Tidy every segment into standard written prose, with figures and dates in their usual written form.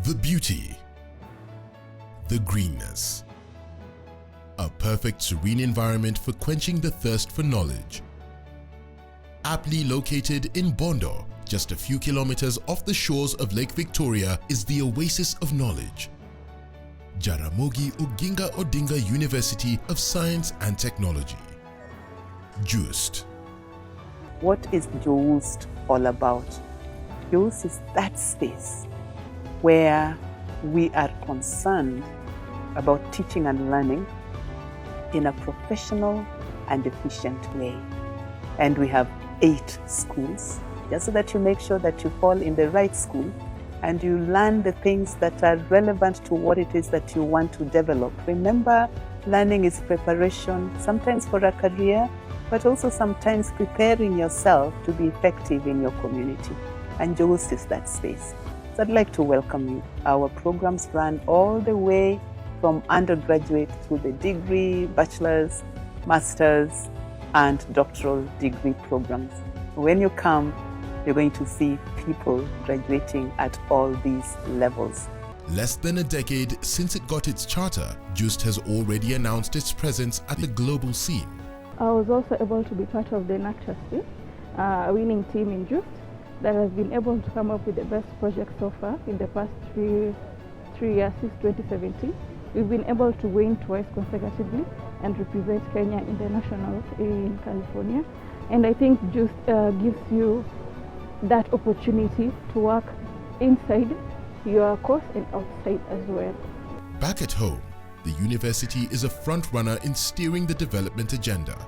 The beauty, the greenness, a perfect serene environment for quenching the thirst for knowledge. Aptly located in Bondo, just a few kilometers off the shores of Lake Victoria, is the oasis of knowledge. Jaramogi Oginga Odinga University of Science and Technology. Jooust. What is Jooust all about? Jooust is that space where we are concerned about teaching and learning in a professional and efficient way. And we have 8 schools, just so that you make sure that you fall in the right school and you learn the things that are relevant to what it is that you want to develop. Remember, learning is preparation, sometimes for a career, but also sometimes preparing yourself to be effective in your community. And Jooust is that space. So I'd like to welcome you. Our programs run all the way from undergraduate through the degree, bachelor's, master's, and doctoral degree programs. When you come, you're going to see people graduating at all these levels. Less than a decade since it got its charter, Jooust has already announced its presence at the global scene. I was also able to be part of the Nurture team, a winning team in Jooust that has been able to come up with the best project so far in the past three years since 2017. We've been able to win twice consecutively and represent Kenya in the nationals in California. And I think Joost gives you that opportunity to work inside your course and outside as well. Back at home, the university is a front runner in steering the development agenda.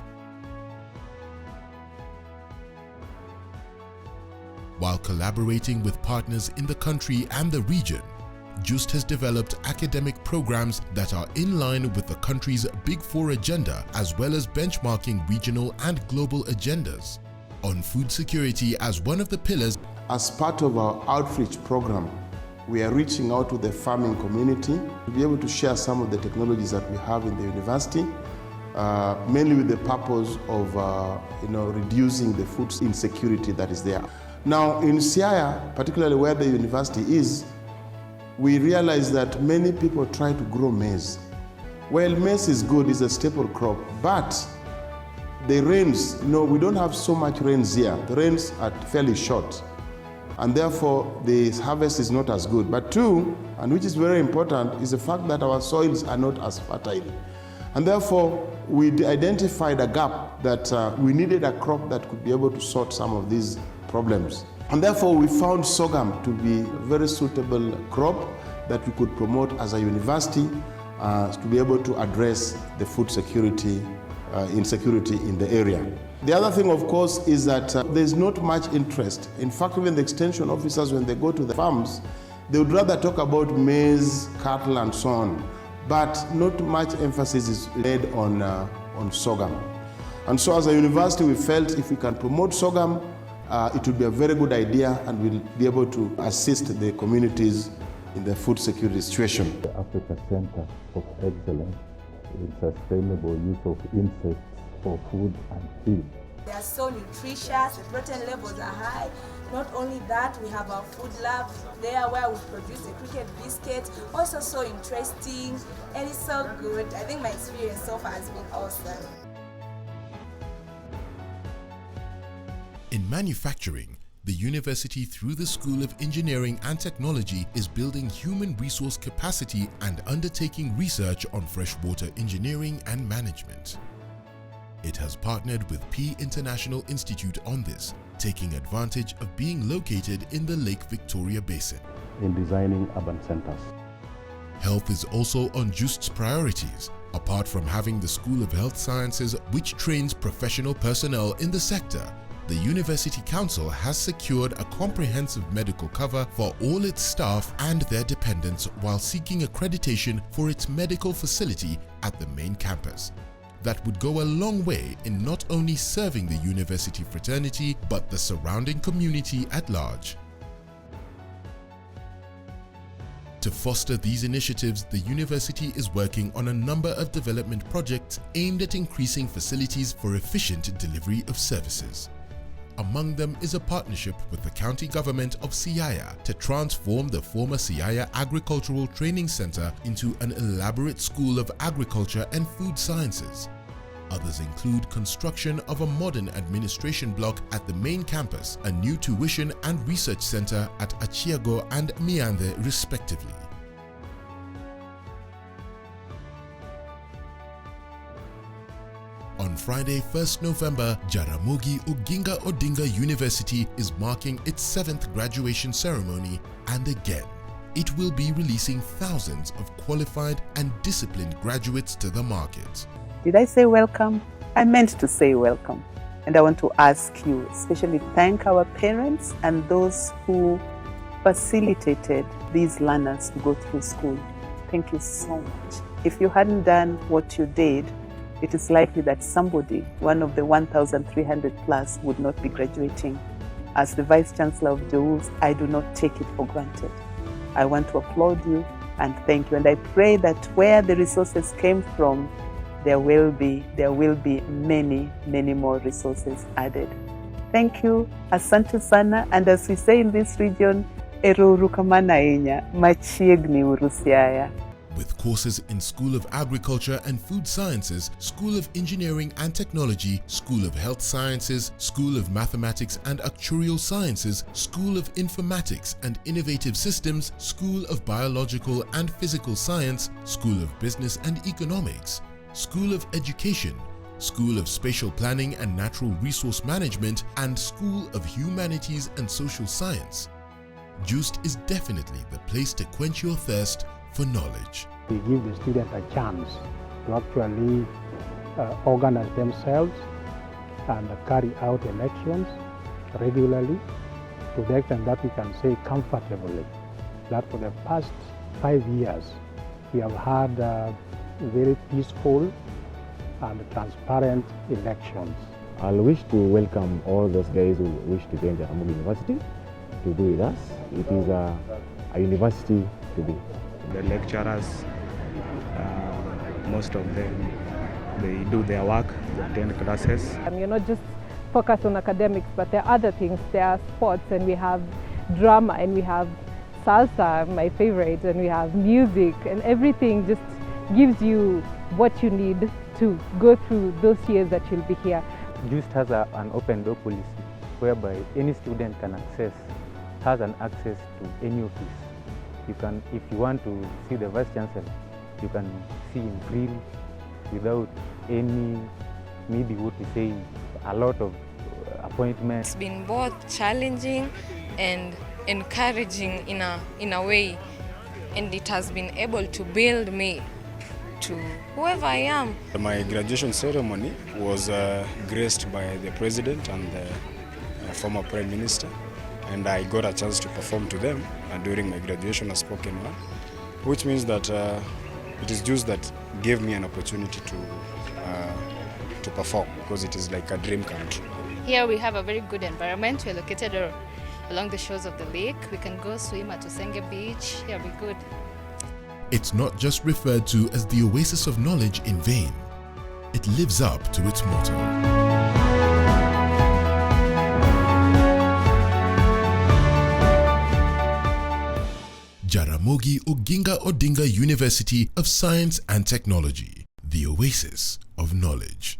While collaborating with partners in the country and the region, Jooust has developed academic programs that are in line with the country's Big Four agenda, as well as benchmarking regional and global agendas. On food security as one of the pillars. As part of our outreach program, we are reaching out to the farming community to be able to share some of the technologies that we have in the university, mainly with the purpose of reducing the food insecurity that is there. Now in Siaya, particularly where the university is, we realize that many people try to grow maize. Well, maize is good, it's a staple crop, but the rains, we don't have so much rains here. The rains are fairly short, and therefore the harvest is not as good. But 2, and which is very important, is the fact that our soils are not as fertile. And therefore, we identified a gap that we needed a crop that could be able to sort some of these problems. And therefore, we found sorghum to be a very suitable crop that we could promote as a university to be able to address the food security, insecurity in the area. The other thing, of course, is that there's not much interest. In fact, even the extension officers, when they go to the farms, they would rather talk about maize, cattle, and so on, but not much emphasis is laid on sorghum. And so as a university, we felt if we can promote sorghum, it would be a very good idea, and we'll be able to assist the communities in the food security situation. The Africa Center of Excellence in Sustainable Use of Insects for Food and Feed. They are so nutritious, the protein levels are high. Not only that, we have our food lab there where we produce the cricket biscuit. Also so interesting, and it's so good. I think my experience so far has been awesome. In manufacturing, the university, through the School of Engineering and Technology, is building human resource capacity and undertaking research on freshwater engineering and management. It has partnered with P International Institute on this, taking advantage of being located in the Lake Victoria Basin. In designing urban centers. Health is also on Joost's priorities. Apart from having the School of Health Sciences, which trains professional personnel in the sector, the University Council has secured a comprehensive medical cover for all its staff and their dependents while seeking accreditation for its medical facility at the main campus. That would go a long way in not only serving the university fraternity, but the surrounding community at large. To foster these initiatives, the university is working on a number of development projects aimed at increasing facilities for efficient delivery of services. Among them is a partnership with the county government of Siaya to transform the former Siaya Agricultural Training Center into an elaborate school of agriculture and food sciences. Others include construction of a modern administration block at the main campus, a new tuition and research center at Achiago and Miande respectively. On Friday, 1st November, Jaramogi Oginga Odinga University is marking its 7th graduation ceremony, and again, it will be releasing thousands of qualified and disciplined graduates to the market. Did I say welcome? I meant to say welcome. And I want to ask you, especially thank our parents and those who facilitated these learners to go through school. Thank you so much. If you hadn't done what you did, it is likely that somebody, one of the 1,300 plus, would not be graduating. As the Vice Chancellor of Joost, I do not take it for granted. I want to applaud you and thank you. And I pray that where the resources came from, there will be many, many more resources added. Thank you, asante sana, and as we say in this region, erurukamana enya, machiegni urusiaya. With courses in School of Agriculture and Food Sciences, School of Engineering and Technology, School of Health Sciences, School of Mathematics and Actuarial Sciences, School of Informatics and Innovative Systems, School of Biological and Physical Science, School of Business and Economics, School of Education, School of Spatial Planning and Natural Resource Management, and School of Humanities and Social Science. Joost is definitely the place to quench your thirst for knowledge. We give the student a chance to actually organize themselves and carry out elections regularly, to the extent that we can say comfortably that for the past 5 years we have had very peaceful and transparent elections. I wish to welcome all those guys who wish to join Jaramogi University to be with us. It is a university to be. The lecturers, most of them, they do their work, they attend classes. You're not just focused on academics, but there are other things. There are sports, and we have drama, and we have salsa, my favorite, and we have music, and everything just gives you what you need to go through those years that you'll be here. Joost has an open door policy whereby any student has an access to any office. You can, if you want to see the Vice Chancellor, you can see him freely without any, maybe what we say, a lot of appointments. It's been both challenging and encouraging in a way, and it has been able to build me to whoever I am. My graduation ceremony was graced by the President and the former Prime Minister, and I got a chance to perform to them during my graduation as spoken word, which means that it is Joost that gave me an opportunity to perform, because it is like a dream come true. Here we have a very good environment. We are located along the shores of the lake. We can go swim at Osenge Beach. Here we're good. It's not just referred to as the oasis of knowledge in vain. It lives up to its motto. Jaramogi Oginga Odinga University of Science and Technology, the oasis of knowledge.